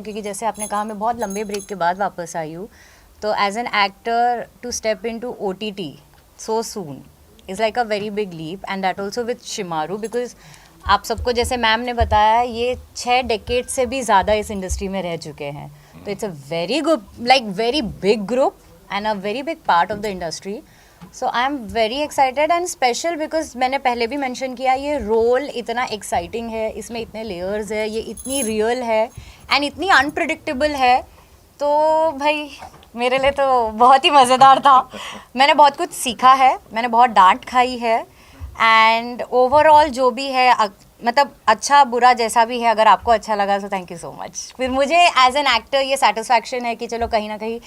क्योंकि जैसे आपने कहा मैं बहुत लंबे ब्रेक के बाद वापस आई हूँ, तो as an actor to step in to OTT so soon is like a very big leap, and that also with Shemaroo, because आप सबको जैसे मैम ने बताया ये 6 डेकेड से भी ज़्यादा इस इंडस्ट्री में रह चुके हैं, तो it's a very good like very big group and a very big part of the industry. So I am very excited and special because मैंने पहले भी मेंशन किया ये रोल इतना एक्साइटिंग है, इसमें इतने लेयर्स है, ये इतनी रियल है एंड इतनी अनप्रिडिक्टेबल है. तो भाई मेरे लिए तो बहुत ही मज़ेदार था. मैंने बहुत कुछ सीखा है, मैंने बहुत डांट खाई है, एंड ओवरऑल जो भी है मतलब अच्छा बुरा जैसा भी है, अगर आपको अच्छा लगा तो थैंक यू सो मच. फिर मुझे एज एन एक्टर ये सेटिस्फैक्शन है कि चलो कहीं ना कहीं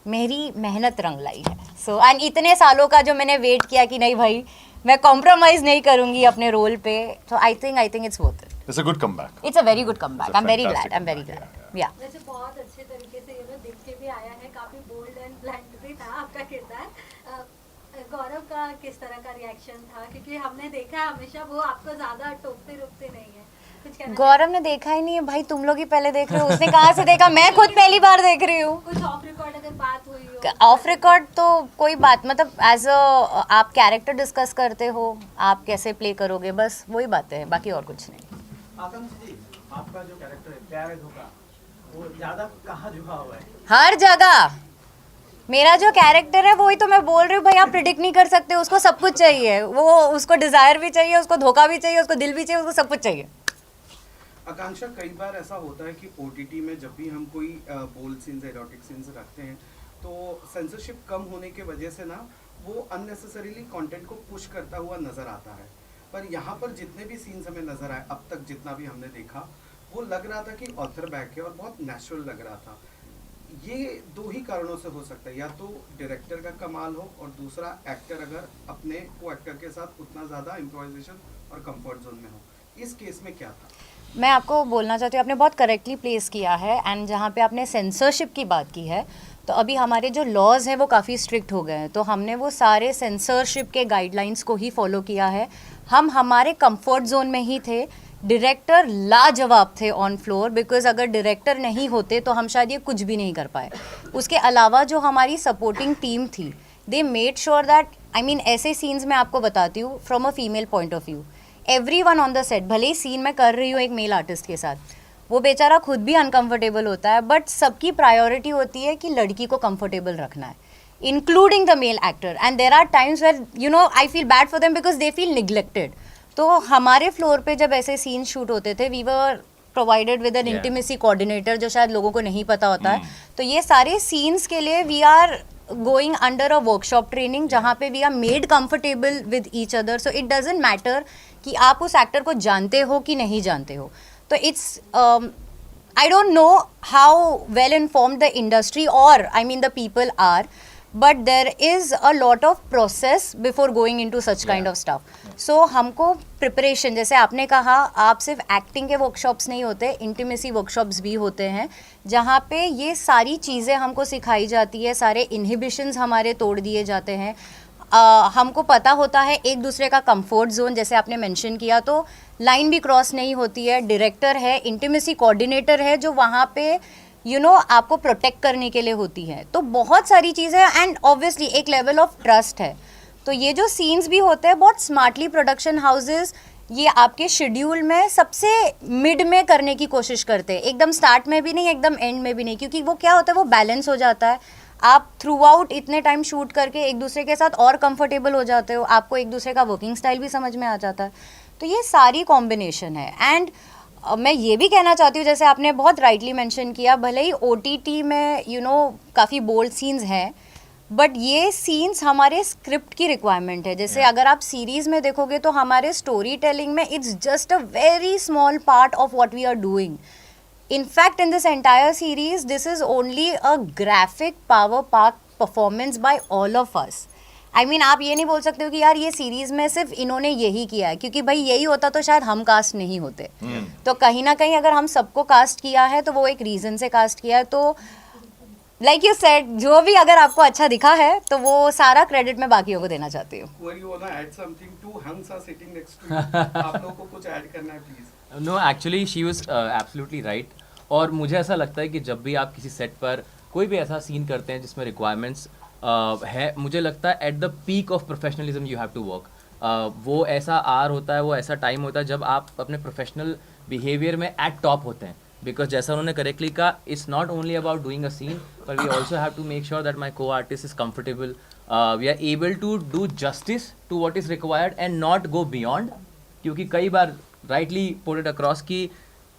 मेरी मेहनत रंग लाई है. सो एंड इतने सालों का जो मैंने वेट किया कि नहीं भाई मैं कॉम्प्रोमाइज़ नहीं करूँगी अपने रोल पे, तो I think it's worth it. It's a good comeback. It's a very good comeback. I am very fantastic glad. I am very comeback, glad. या वैसे बहुत अच्छे तरीके से दिख के भी आया है, काफी बोल्ड एंड ब्लंट भी था आपका किरदार. गौरव का किस तरह का रिएक्शन था, क्योंकि हमने देखा है हमेशा वो आपको ज्यादा टोकते रुकते नहीं है. कुछ कहना गौरव ने देखा ही नहीं है भाई, तुम लोग ही पहले देख रहे हो. उसने कहाँ से देखा, मैं खुद पहली बार देख रही हूँ. कुछ ऑफ रिकॉर्ड अगर बात हुई हो? ऑफ रिकॉर्ड तो कोई बात, मतलब एज अ आप कैरेक्टर डिस्कस करते हो, आप कैसे प्ले करोगे, बस वही बातें हैं, बाकी और कुछ नहीं. आकांक्षा जी, आपका जो कैरेक्टर है प्यार है धोखा, वो ज्यादा कहाँ झुका हुआ है? हर जगह मेरा जो कैरेक्टर है वही तो मैं बोल रही हूँ भाई. आप प्रिडिक्ट नहीं कर सकते, उसको सब कुछ चाहिए. वो उसको डिजायर भी चाहिए, उसको धोखा भी चाहिए, उसको दिल भी चाहिए, उसको सब कुछ चाहिए. आकांक्षा, कई बार ऐसा होता है कि OTT में जब भी हम कोई बोल्ड सीन्स, एरोटिक सीन्स रखते हैं तो सेंसरशिप कम होने के वजह से ना वो अननेसेसरीली कंटेंट को पुश करता हुआ नजर आता है. पर यहाँ पर जितने भी सीन्स हमें नजर आए अब तक, जितना भी हमने देखा, वो लग रहा था कि ऑथर बैक है और बहुत नेचुरल लग रहा था. ये दो ही कारणों से हो सकता है, या तो डायरेक्टर का कमाल हो और दूसरा एक्टर अगर अपने को एक्टर के साथ उतना ज़्यादा इम्प्रोवाइजेशन और कंफर्ट जोन में हो. इस केस में क्या था? मैं आपको बोलना चाहती हूँ, आपने बहुत करेक्टली प्लेस किया है. एंड जहाँ पे आपने सेंसरशिप की बात की है, तो अभी हमारे जो लॉज हैं वो काफ़ी स्ट्रिक्ट हो गए हैं, तो हमने वो सारे सेंसरशिप के गाइडलाइंस को ही फॉलो किया है. हम हमारे कंफर्ट जोन में ही थे. डायरेक्टर लाजवाब थे ऑन फ्लोर, बिकॉज अगर डायरेक्टर नहीं होते तो हम शायद ये कुछ भी नहीं कर पाए. उसके अलावा जो हमारी सपोर्टिंग टीम थी, they made sure that, I mean ऐसे सीन्स मैं आपको बताती हूँ from a female point of view, everyone on the set, भले ही सीन मैं कर रही हूँ एक मेल आर्टिस्ट के साथ, वो बेचारा खुद भी अनकंफर्टेबल होता है, बट सबकी प्रायोरिटी होती है कि लड़की को कंफर्टेबल रखना है, including the male actor. And there are times where you know I feel bad for them because they feel neglected. तो हमारे फ्लोर पे जब ऐसे सीन शूट होते थे, we were provided with an intimacy coordinator, जो शायद लोगों को नहीं पता होता है. तो ये सारे सीन्स के लिए we are going under a workshop training, जहाँ पे we are made comfortable with each other. So it doesn't matter कि आप उस एक्टर को जानते हो कि नहीं जानते हो. तो it's I don't know how well informed the industry और I mean the people are, but there is a lot of process before going into such kind of stuff. So हमको प्रिपरेशन, जैसे आपने कहा, आप सिर्फ acting के workshops नहीं होते, इंटीमेसी वर्कशॉप्स भी होते हैं, जहाँ पे ये सारी चीज़ें हमको सिखाई जाती है, सारे इनहिबिशंस हमारे तोड़ दिए जाते हैं. हमको पता होता है एक दूसरे का कंफर्ट जोन, जैसे आपने मेंशन किया, तो लाइन भी क्रॉस नहीं होती है. डायरेक्टर है, इंटीमेसी कोऑर्डिनेटर है, जो वहाँ पे आपको प्रोटेक्ट करने के लिए होती है. तो बहुत सारी चीज़ें, एंड ऑब्वियसली एक लेवल ऑफ ट्रस्ट है. तो ये जो सीन्स भी होते हैं, बहुत स्मार्टली प्रोडक्शन हाउसेस ये आपके शेड्यूल में सबसे मिड में करने की कोशिश करते हैं, एकदम स्टार्ट में भी नहीं, एकदम एंड में भी नहीं, क्योंकि वो क्या होता है, वो बैलेंस हो जाता है. आप थ्रू आउट इतने टाइम शूट करके एक दूसरे के साथ और कंफर्टेबल हो जाते हो, आपको एक दूसरे का वर्किंग स्टाइल भी समझ में आ जाता है. तो ये सारी कॉम्बिनेशन है. एंड मैं ये भी कहना चाहती हूँ, जैसे आपने बहुत राइटली मेंशन किया, भले ही OTT में काफ़ी बोल्ड सीन्स हैं, बट ये सीन्स हमारे स्क्रिप्ट की रिक्वायरमेंट है. जैसे अगर आप सीरीज़ में देखोगे तो हमारे स्टोरी टेलिंग में it's just a very small part of what we are doing. In fact, in this entire series, this is only a graphic power pack performance by all of us. I mean, आप ये नहीं बोल सकते हो कि यार ये series में सिर्फ इन्होंने यही किया है, क्योंकि भाई यही होता तो शायद हम कास्ट नहीं होते. तो कहीं ना कहीं अगर हम सबको कास्ट किया है तो वो एक रीज़न से कास्ट किया है. तो लाइक यू सेड, जो भी अगर आपको अच्छा दिखा है तो वो सारा क्रेडिट मैं बाकियों को देना चाहती हूँ. Were you wanna add something to Hansa sitting next to you? आप लोगों को कुछ ऐड करना है please. No, actually, she was absolutely right. और मुझे ऐसा लगता है कि जब भी आप किसी सेट पर कोई भी ऐसा सीन करते हैं जिसमें रिक्वायरमेंट्स है, मुझे लगता है at the peak of professionalism you have to work. वो ऐसा आर होता है, वो ऐसा टाइम होता है जब आप अपने प्रोफेशनल बिहेवियर में एट टॉप होते हैं। बिकॉज जैसा उन्होंने करेक्टली कहा, it's not only about doing a scene, but we also have to make sure that my co artist is comfortable, we are able to do justice to what is required and not go beyond. क्योंकि कई बार rightly put it across की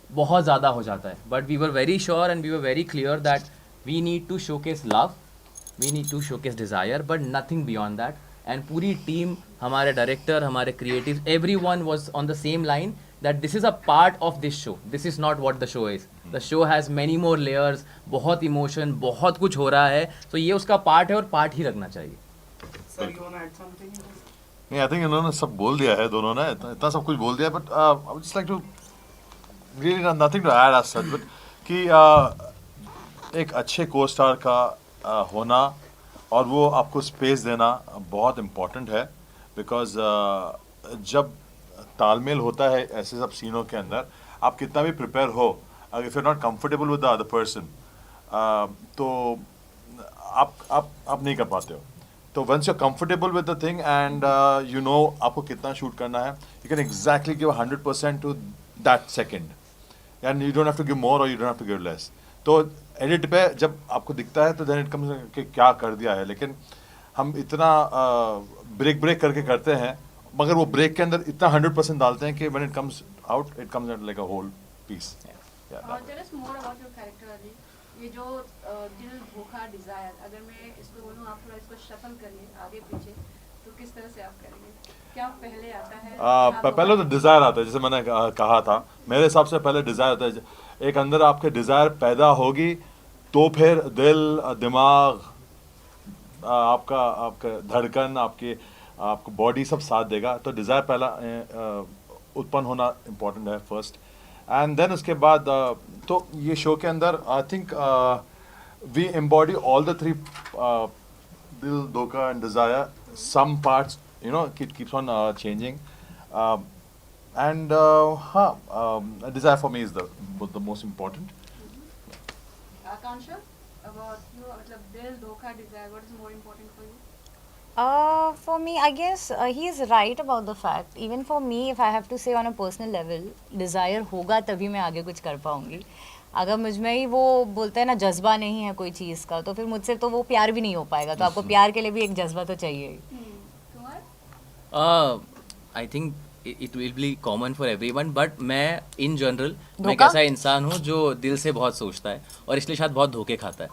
बहुत ज़्यादा हो जाता है, but we were very sure and we were very clear that we need to showcase love, we need to showcase desire, but nothing beyond that. And पूरी टीम, हमारे director, हमारे creative, everyone was on the same line that this is a part of this show, this is not what the show is, the show has many more layers, बहुत emotion, बहुत कुछ हो रहा है, तो ये उसका पार्ट है और पार्ट ही रखना चाहिए। Sir you want to add something? नहीं, आई थिंक इन्होंने सब बोल दिया है, दोनों ने इतना सब कुछ बोल दिया, but I would just like to really nothing to add as such, but कि एक अच्छे को स्टार का होना और वो आपको स्पेस देना बहुत इम्पोर्टेंट है। बिकॉज जब तालमेल होता है ऐसे सब सीनों के अंदर, आप कितना भी प्रिपेयर हो, if you are not comfortable with the other person, तो आप नहीं कर पाते हो। तो once you are comfortable with the thing and you know आपको कितना शूट करना है, you can exactly give 100% to that second, and you don't have to give more और you don't have to give less. तो edit पे जब आपको दिखता है तो देन इट कम्स कि क्या कर दिया है, लेकिन हम इतना ब्रेक करके करते हैं, मगर वो ब्रेक के अंदर इतना 100% डालते हैं कि when it comes out it comes out like a whole piece. Tell us more about your character Ali. ये जो दिल धोखा डिजायर, अगर मैं इसको बोलूं आप थोड़ा इसको शफल करिए आगे पीछे, तो किस तरह से आप करेंगे? क्या पहले आता है? पहले तो डिज़ायर आता है, जैसे मैंने कहा था, मेरे हिसाब से पहले डिज़ायर आता है। एक अंदर आपके डिज़ायर पैदा होगी तो फिर दिल, दिमाग, आपका धड़कन, आपको बॉडी सब साथ देगा। तो डिज़ायर पहला उत्पन्न होना इम्पोर्टेंट है फर्स्ट, एंड देन उसके बाद तो ये शो के अंदर I think we embody all the three, दिल, धोखा and desire. Some parts you know it keeps on changing, and desire for me is the most important. Akansha, about you, मतलब दिल धोखा Dzire, what is more important for you? For me, I guess he is right about the fact. Even for me, if I have to say on a personal level, desire होगा तभी मैं आगे कुछ कर पाऊँगी। अगर मुझ में ही वो बोलते हैं ना जज्बा नहीं है कोई चीज़ का, तो फिर मुझसे तो वो प्यार भी नहीं हो पाएगा। तो आपको प्यार के लिए भी एक जज्बा तो चाहिए ही। I think it will be common for everyone, but मैं इन जनरल मैं एक ऐसा इंसान हूँ जो दिल से बहुत सोचता है और इसलिए शायद बहुत धोखे खाता है।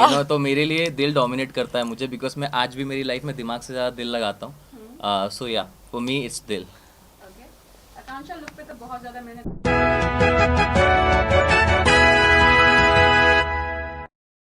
you know, तो मेरे लिए दिल डोमिनेट करता है मुझे, बिकॉज मैं आज भी मेरी लाइफ में दिमाग से ज़्यादा दिल लगाता हूँ। सो या फॉर मी इट्स दिल। आकांक्षा लुक पे तो बहुत ज़्यादा मेहनत